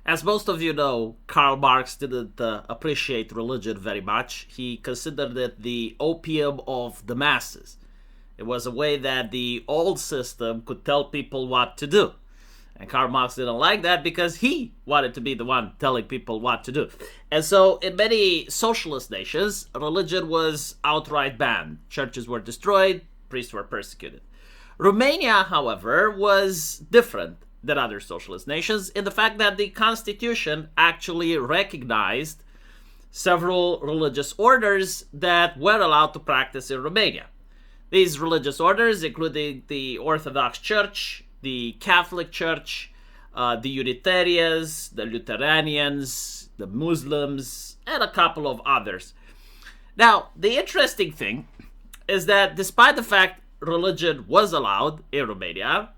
As most of you know, Karl Marx didn't appreciate religion very much. He considered it the opium of the masses. It was a way that the old system could tell people what to do. And Karl Marx didn't like that because he wanted to be the one telling people what to do. And so in many socialist nations, religion was outright banned. Churches were destroyed, priests were persecuted. Romania, however, was different than other socialist nations in the fact that the constitution actually recognized several religious orders that were allowed to practice in Romania. These religious orders including the Orthodox Church, the Catholic Church, the Unitarians, the Lutheranians, the Muslims, and a couple of others. Now, the interesting thing is that despite the fact religion was allowed in Romania,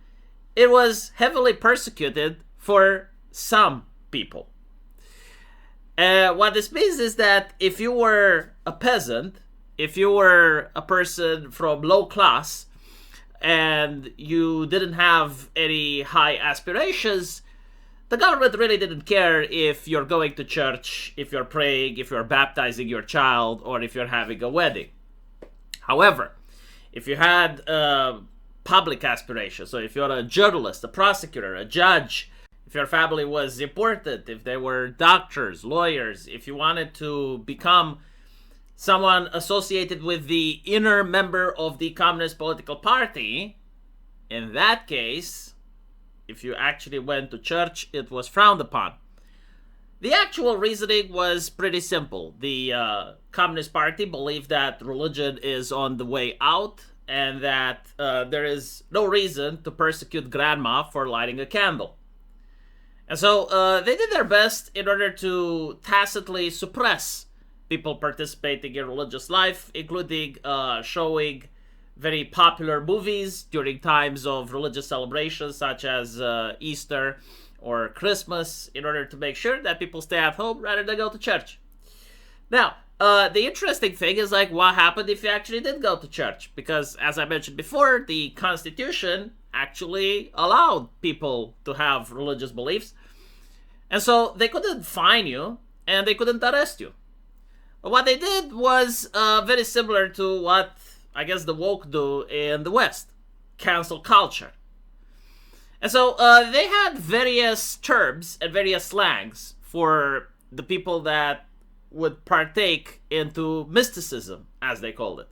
it was heavily persecuted for some people. What this means is that if you were a peasant, if you were a person from low class, and you didn't have any high aspirations, the government really didn't care if you're going to church, if you're praying, if you're baptizing your child, or if you're having a wedding. However, if you had public aspirations, so if you're a journalist, a prosecutor, a judge, if your family was important, if they were doctors, lawyers, if you wanted to become someone associated with the inner member of the Communist political party, in that case, if you actually went to church, it was frowned upon. The actual reasoning was pretty simple. The Communist Party believed that religion is on the way out and that there is no reason to persecute grandma for lighting a candle. And so they did their best in order to tacitly suppress people participating in religious life, including showing very popular movies during times of religious celebrations such as Easter or Christmas, in order to make sure that people stay at home rather than go to church. Now, the interesting thing is, like, what happened if you actually did go to church? Because, as I mentioned before, the Constitution actually allowed people to have religious beliefs. And so they couldn't fine you and they couldn't arrest you. But what they did was very similar to what, I guess, the woke do in the West. Cancel culture. And so they had various terms and various slangs for the people that would partake into mysticism, as they called it.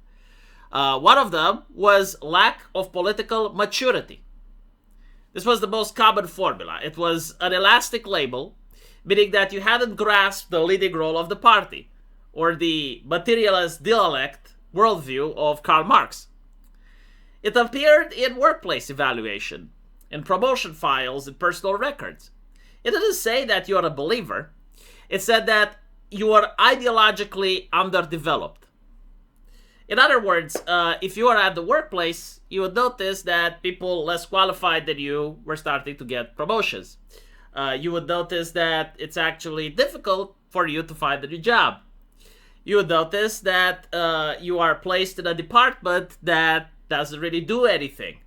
One of them was lack of political maturity. This was the most common formula. It was an elastic label, meaning that you hadn't grasped the leading role of the party, or the materialist dialect worldview of Karl Marx. It appeared in workplace evaluation, in promotion files, in personal records. It didn't say that you're a believer. It said that you are ideologically underdeveloped. In other words, if you are at the workplace, you would notice that people less qualified than you were starting to get promotions. You would notice that it's actually difficult for you to find a new job. You would notice that you are placed in a department that doesn't really do anything.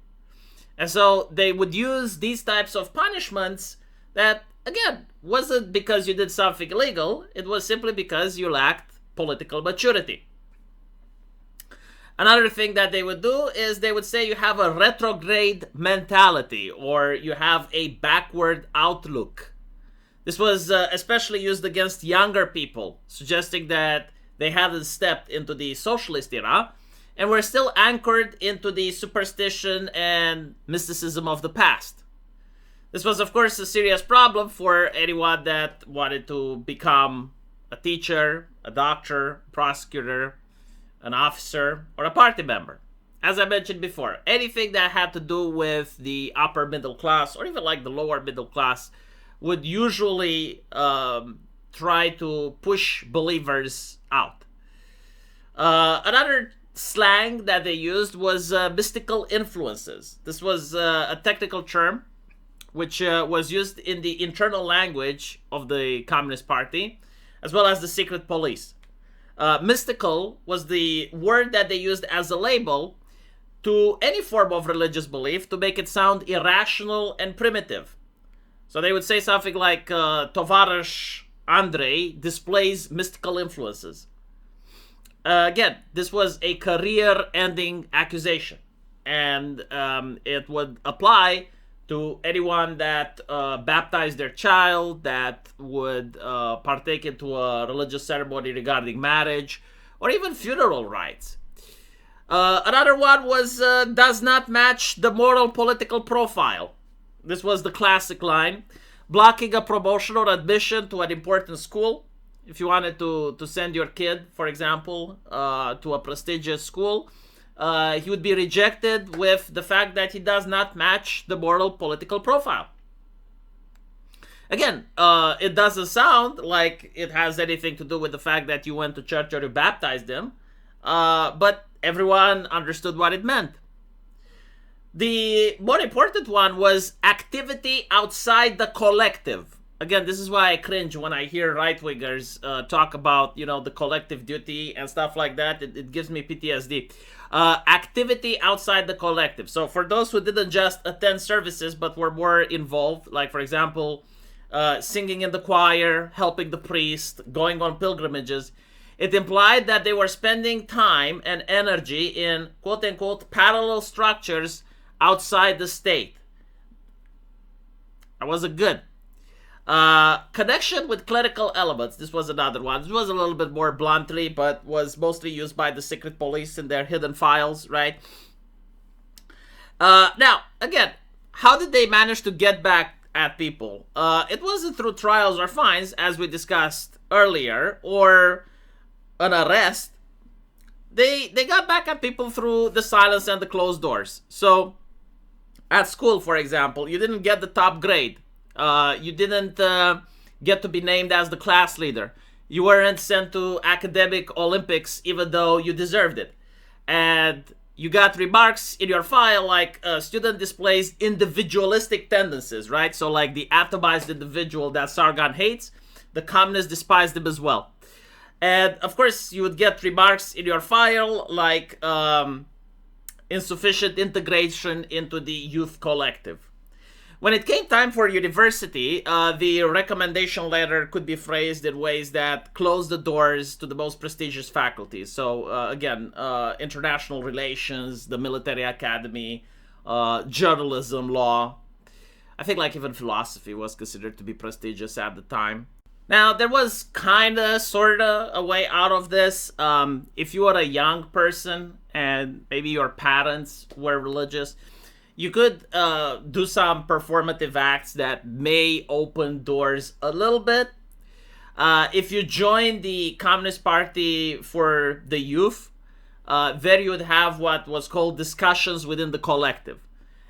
And so they would use these types of punishments that, again, wasn't because you did something illegal. It was simply because you lacked political maturity. Another thing that they would do is they would say you have a retrograde mentality, or you have a backward outlook. This was especially used against younger people, suggesting that they hadn't stepped into the socialist era and were still anchored into the superstition and mysticism of the past. This was, of course, a serious problem for anyone that wanted to become a teacher, a doctor, prosecutor, an officer, or a party member. As I mentioned before, anything that had to do with the upper middle class, or even like the lower middle class, would usually try to push believers out. Another slang that they used was mystical influences. This was a technical term which was used in the internal language of the Communist Party, as well as the secret police. Mystical was the word that they used as a label to any form of religious belief to make it sound irrational and primitive. So they would say something like, Tovarish Andrei displays mystical influences. Again, this was a career-ending accusation, and it would apply to anyone that baptized their child, that would partake into a religious ceremony regarding marriage, or even funeral rites. Another one was does not match the moral political profile. This was the classic line. Blocking a promotion or admission to an important school. If you wanted to send your kid, for example, to a prestigious school, he would be rejected with the fact that he does not match the moral political profile. Again, it doesn't sound like it has anything to do with the fact that you went to church or you baptized him, but everyone understood what it meant. The more important one was activity outside the collective. Again, this is why I cringe when I hear right-wingers talk about, the collective duty and stuff like that. It gives me PTSD. Activity outside the collective. So for those who didn't just attend services but were more involved, like, for example, singing in the choir, helping the priest, going on pilgrimages, it implied that they were spending time and energy in, quote-unquote, parallel structures outside the state. That wasn't good. Connection with clerical elements. This was another one. This was a little bit more bluntly, but was mostly used by the secret police in their hidden files, right? Now, again, how did they manage to get back at people? It wasn't through trials or fines, as we discussed earlier, or an arrest. They got back at people through the silence and the closed doors. So, at school, for example, you didn't get the top grade. You didn't get to be named as the class leader. You weren't sent to academic Olympics even though you deserved it. And you got remarks in your file like student displays individualistic tendencies, right? So like the atomized individual that Sargon hates, the communists despised him as well. And of course, you would get remarks in your file like insufficient integration into the youth collective. When it came time for university, the recommendation letter could be phrased in ways that closed the doors to the most prestigious faculties. So again, international relations, the military academy, journalism, law. I think like even philosophy was considered to be prestigious at the time. Now, there was kinda, sorta, a way out of this. If you were a young person and maybe your parents were religious, you could do some performative acts that may open doors a little bit. If you joined the Communist Party for the youth, there you would have what was called discussions within the collective.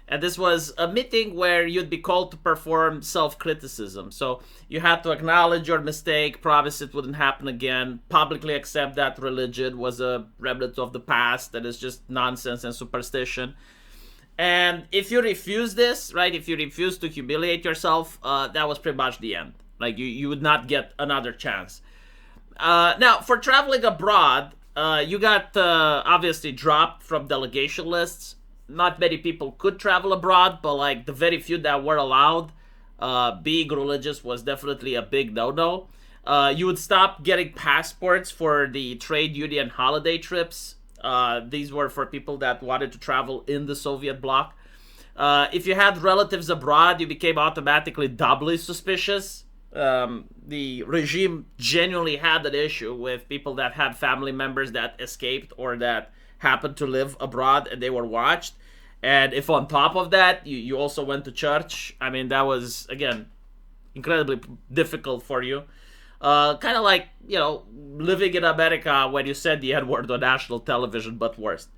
And this was a meeting where you'd be called to perform self-criticism. So you had to acknowledge your mistake, promise it wouldn't happen again, publicly accept that religion was a remnant of the past, that is just nonsense and superstition. And if you refuse this, right, if you refuse to humiliate yourself, that was pretty much the end. Like, you would not get another chance. Now, for traveling abroad, you got obviously dropped from delegation lists. Not many people could travel abroad, but like the very few that were allowed, being religious was definitely a big no-no. You would stop getting passports for the trade union holiday trips. These were for people that wanted to travel in the Soviet bloc. If you had relatives abroad, you became automatically doubly suspicious. The regime genuinely had an issue with people that had family members that escaped or that happened to live abroad and they were watched. And if on top of that, you also went to church, I mean, that was, again, incredibly difficult for you. Kind of like, living in America when you said the N-word on national television, but worse.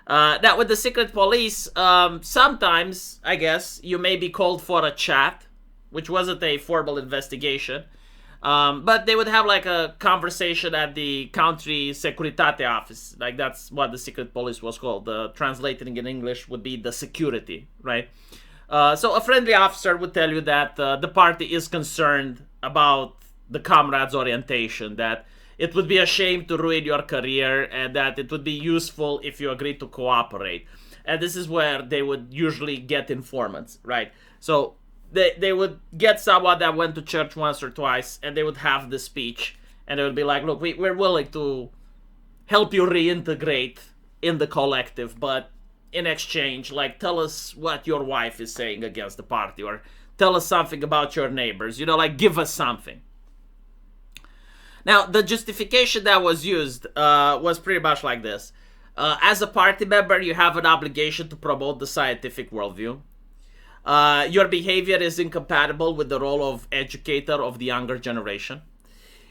Now, with the secret police, sometimes, I guess, you may be called for a chat, which wasn't a formal investigation. But they would have like a conversation at the country Securitate office. Like that's what the secret police was called. Translating in English would be the security, right? So a friendly officer would tell you that the party is concerned about the comrades' orientation, that it would be a shame to ruin your career, and that it would be useful if you agreed to cooperate. And this is where they would usually get informants, right? So they would get someone that went to church once or twice, and they would have the speech, and they would be like, look, we're willing to help you reintegrate in the collective, but in exchange, like, tell us what your wife is saying against the party, or tell us something about your neighbors, like, give us something. Now, the justification that was used was pretty much like this. As a party member, you have an obligation to promote the scientific worldview. Your behavior is incompatible with the role of educator of the younger generation.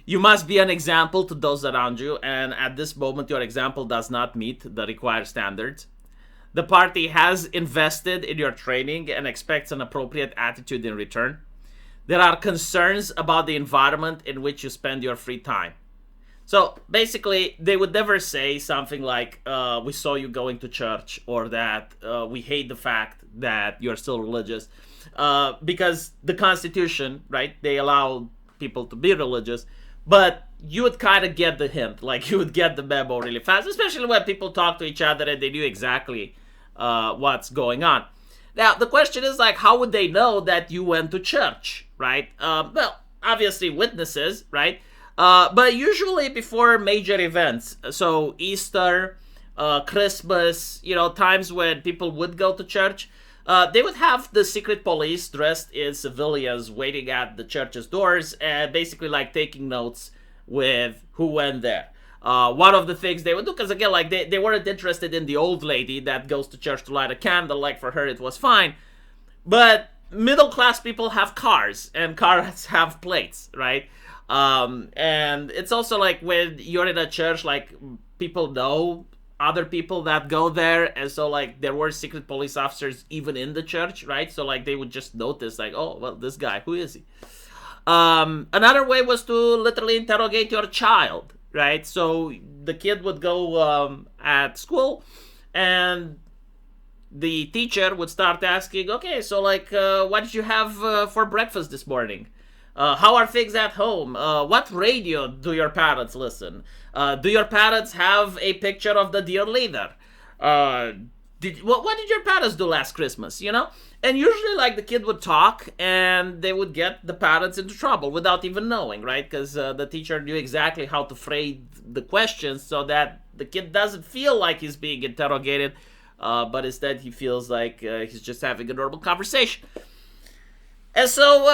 You must be an example to those around you, and at this moment, your example does not meet the required standards. The party has invested in your training and expects an appropriate attitude in return. There are concerns about the environment in which you spend your free time. So basically, they would never say something like, we saw you going to church, or that we hate the fact that you're still religious. Because the Constitution, right, they allow people to be religious. But you would kind of get the hint, like you would get the memo really fast, especially when people talk to each other and they knew exactly what's going on. Now, the question is, like, how would they know that you went to church, right? Well, obviously witnesses, right? But usually before major events, so Easter, Christmas, times when people would go to church, they would have the secret police dressed in civilians waiting at the church's doors and basically like taking notes with who went there. One of the things they would do, because again, like they weren't interested in the old lady that goes to church to light a candle. Like for her, it was fine. But middle class people have cars, and cars have plates, right? And it's also like when you're in a church, like people know other people that go there, and so like there were secret police officers even in the church, right? So like they would just notice like, oh, well, this guy, who is he? Another way was to literally interrogate your child, right? So the kid would go at school, and the teacher would start asking, okay, so like what did you have for breakfast this morning? How are things at home? What radio do your parents listen? Do your parents have a picture of the dear leader? What did your parents do last Christmas? And usually, like, the kid would talk, and they would get the parents into trouble without even knowing, right? Because the teacher knew exactly how to phrase the questions so that the kid doesn't feel like he's being interrogated, but instead he feels like he's just having a normal conversation. And so,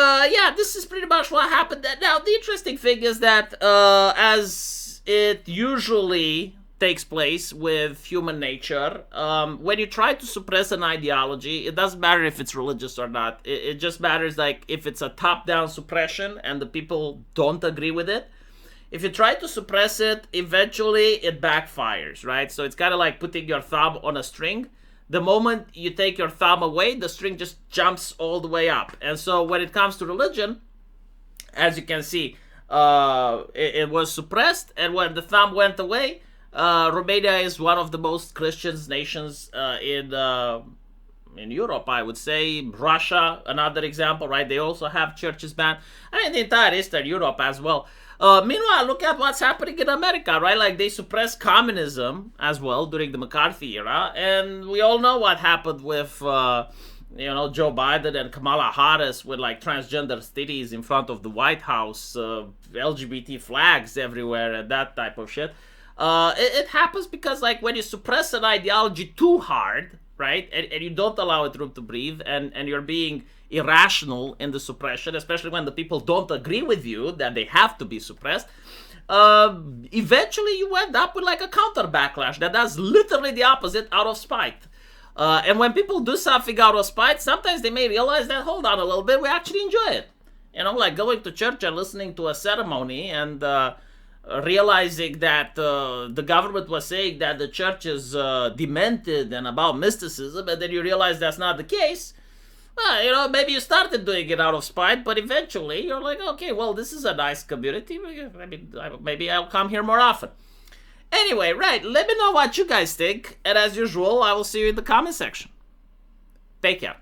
this is pretty much what happened. Now, the interesting thing is that as it usually takes place with human nature, when you try to suppress an ideology, it doesn't matter if it's religious or not. It just matters like if it's a top-down suppression and the people don't agree with it. If you try to suppress it, eventually it backfires, right? So it's kind of like putting your thumb on a string. The moment you take your thumb away, the string just jumps all the way up. And so when it comes to religion, as you can see, it was suppressed. And when the thumb went away, Romania is one of the most Christian nations in Europe, I would say. Russia, another example, right? They also have churches banned. I mean, the entire Eastern Europe as well. Meanwhile, look at what's happening in America, right? Like, they suppressed communism as well during the McCarthy era. And we all know what happened with, Joe Biden and Kamala Harris with, like, transgender cities in front of the White House, LGBT flags everywhere, and that type of shit. It happens because, like, when you suppress an ideology too hard, right, and you don't allow it room to breathe, and you're being irrational in the suppression, especially when the people don't agree with you that they have to be suppressed, eventually you end up with like a counter backlash that does literally the opposite out of spite. And when people do something out of spite, sometimes they may realize that, hold on a little bit, we actually enjoy it. Like going to church and listening to a ceremony and realizing that the government was saying that the church is demented and about mysticism, and then you realize that's not the case. Maybe you started doing it out of spite, but eventually you're like, okay, well, this is a nice community. I mean, maybe I'll come here more often. Anyway, right, let me know what you guys think, and as usual, I will see you in the comment section. Take care.